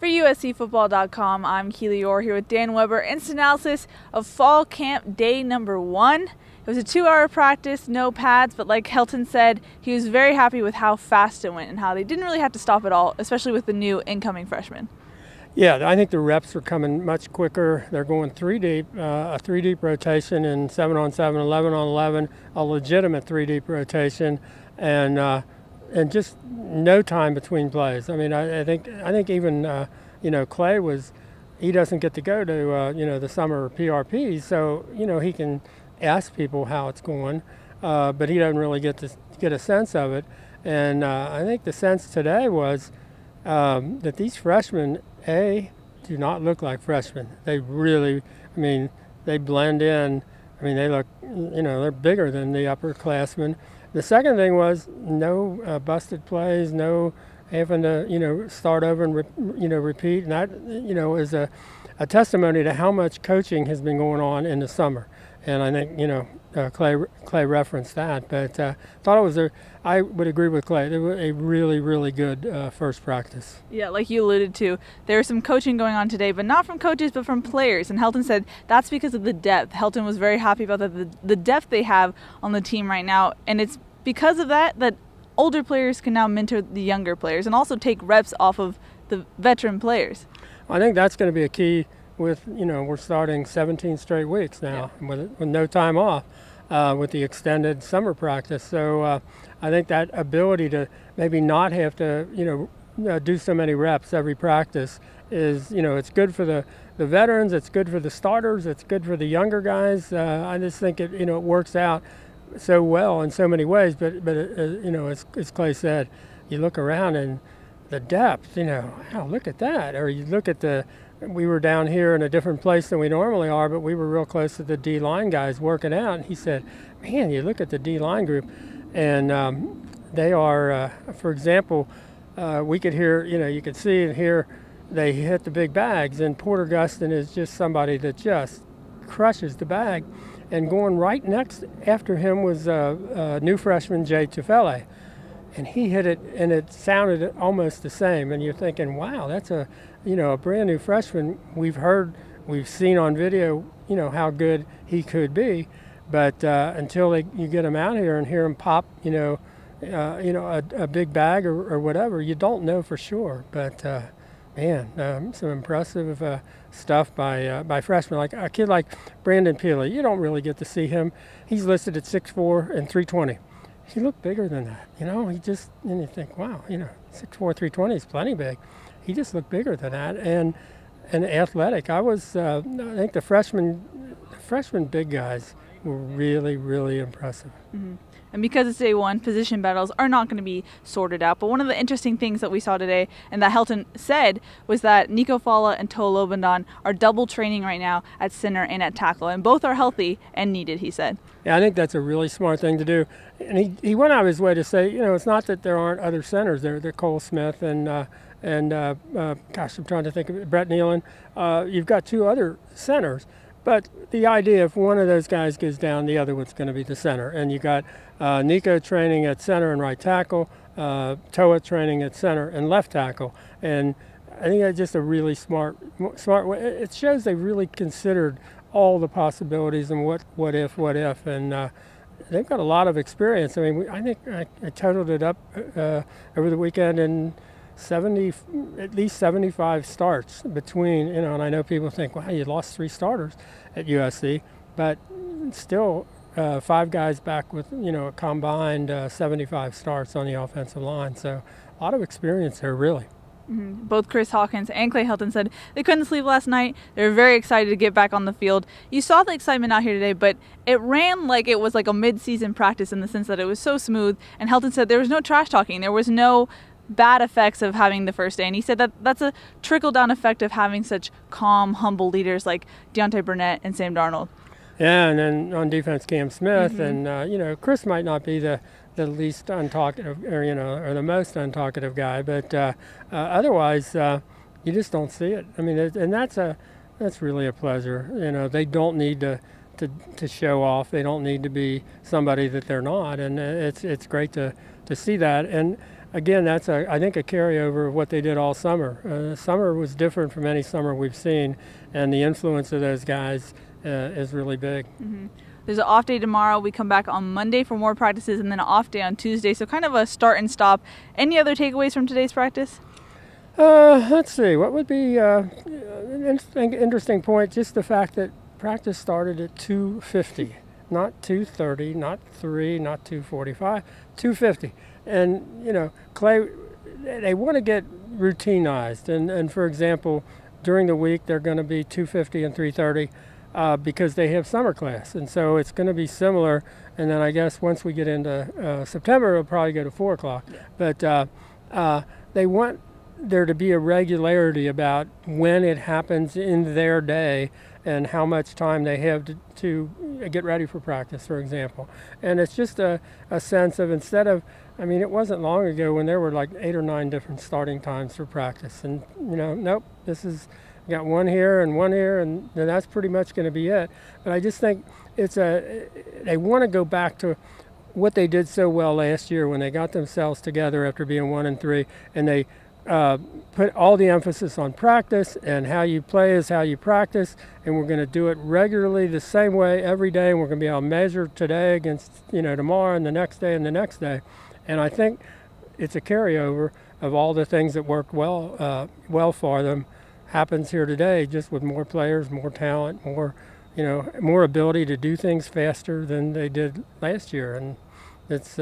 For USCFootball.com, I'm Keely Eure here with Dan Weber. Instant analysis of fall camp day number 1. It was a 2-hour practice, no pads, but like Helton said, he was very happy with how fast it went and how they didn't really have to stop at all, especially with the new incoming freshmen. Yeah, I think the reps are coming much quicker. They're going 3 deep, a 3 deep rotation in 7-on-7, 11-on-11, a legitimate 3 deep rotation, and just no time between plays. I mean, I think even Clay he doesn't get to go to the summer PRP, so he can ask people how it's going, but he doesn't really get a sense of it. And I think the sense today was that these freshmen do not look like freshmen. They really, they blend in. They look, they're bigger than the upperclassmen. The second thing was no busted plays, no having to, start over and, repeat. And that, is a testimony to how much coaching has been going on in the summer. And I think, Clay referenced that. But I would agree with Clay. It was a really, really good first practice. Yeah, like you alluded to, there was some coaching going on today, but not from coaches, but from players. And Helton said that's because of the depth. Helton was very happy about the depth they have on the team right now. And it's because of that older players can now mentor the younger players and also take reps off of the veteran players. I think that's going to be a key with, we're starting 17 straight weeks now, yeah, with no time off. With the extended summer practice. So I think that ability to maybe not have to, do so many reps every practice is, it's good for the veterans, it's good for the starters, it's good for the younger guys. I just think it works out so well in so many ways. But as Clay said, you look around and the depth, wow, look at that. Or you look at we were down here in a different place than we normally are, but we were real close to the D-line guys working out. And he said, man, you look at the D-line group, and they are, for example, we could hear, you could see and hear they hit the big bags, and Porter Gustin is just somebody that just crushes the bag. And going right next after him was new freshman Jay Tufele. And he hit it, and it sounded almost the same. And you're thinking, wow, that's a brand new freshman. We've seen on video, how good he could be. But until you get him out here and hear him pop, a big bag or whatever, you don't know for sure. But man, some impressive stuff by freshmen. Like a kid like Brandon Peely, you don't really get to see him. He's listed at 6'4" and 320. He looked bigger than that, and you think, wow, 6'4", 320 is plenty big. He just looked bigger than that, and athletic. I think the freshman big guys were really, really impressive. Mm-hmm. And because it's day 1, position battles are not going to be sorted out. But one of the interesting things that we saw today and that Helton said was that Nico Fala and Toa Lobendon are double training right now at center and at tackle. And both are healthy and needed, he said. Yeah, I think that's a really smart thing to do. And he went out of his way to say, it's not that there aren't other centers there. They're Cole Smith and gosh, I'm trying to think of it, Brett Nealon. You've got 2 other centers. But the idea, if one of those guys goes down, the other one's going to be the center. And you got Nico training at center and right tackle, Toa training at center and left tackle. And I think that's just a really smart way. It shows they really considered all the possibilities and what if. And they've got a lot of experience. I think I totaled it up over the weekend in at least 75 starts between, and I know people think, wow, you lost 3 starters at USC, but still 5 guys back with, a combined 75 starts on the offensive line. So a lot of experience there, really. Mm-hmm. Both Chris Hawkins and Clay Helton said they couldn't sleep last night. They were very excited to get back on the field. You saw the excitement out here today, but it ran like it was like a mid-season practice in the sense that it was so smooth. And Helton said there was no trash talking. There was no bad effects of having the first day, and he said that's a trickle-down effect of having such calm, humble leaders like Deontay Burnett and Sam Darnold. Yeah, and then on defense, Cam Smith, mm-hmm. and Chris might not be the least untalkative, or the most untalkative guy, but otherwise, you just don't see it. And that's really a pleasure. They don't need to show off. They don't need to be somebody that they're not, and it's great to see that. And again, that's I think a carryover of what they did all summer. Summer was different from any summer we've seen, and the influence of those guys is really big. Mm-hmm. There's an off day tomorrow. We come back on Monday for more practices, and then an off day on Tuesday. So kind of a start and stop. Any other takeaways from today's practice? Let's see. What would be an interesting point? Just the fact that practice started at 2:50, not 2:30, not 3, not 2:45, 2:50. And, you know, Clay, they want to get routinized. And for example, during the week, they're going to be 2:50 and 3:30 because they have summer class. And so it's going to be similar. And then I guess once we get into September, it'll probably go to 4 o'clock. But they want there to be a regularity about when it happens in their day and how much time they have to get ready for practice, for example. And it's just a sense of, instead of, I mean, it wasn't long ago when there were like 8 or 9 different starting times for practice. And, you know, nope, this is, got one here, and that's pretty much going to be it. But I just think they want to go back to what they did so well last year when they got themselves together after being 1-3, and they put all the emphasis on practice, and how you play is how you practice, and we're going to do it regularly the same way every day, and we're going to be able to measure today against, you know, tomorrow and the next day and the next day. And I think it's a carryover of all the things that worked well for them happens here today, just with more players, more talent, more, you know, more ability to do things faster than they did last year, and it's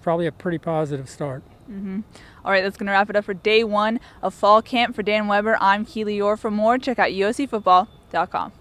probably a pretty positive start. Mm-hmm. All right, that's going to wrap it up for day 1 of fall camp. For Dan Weber, I'm Keely Eure. For more, check out uscfootball.com.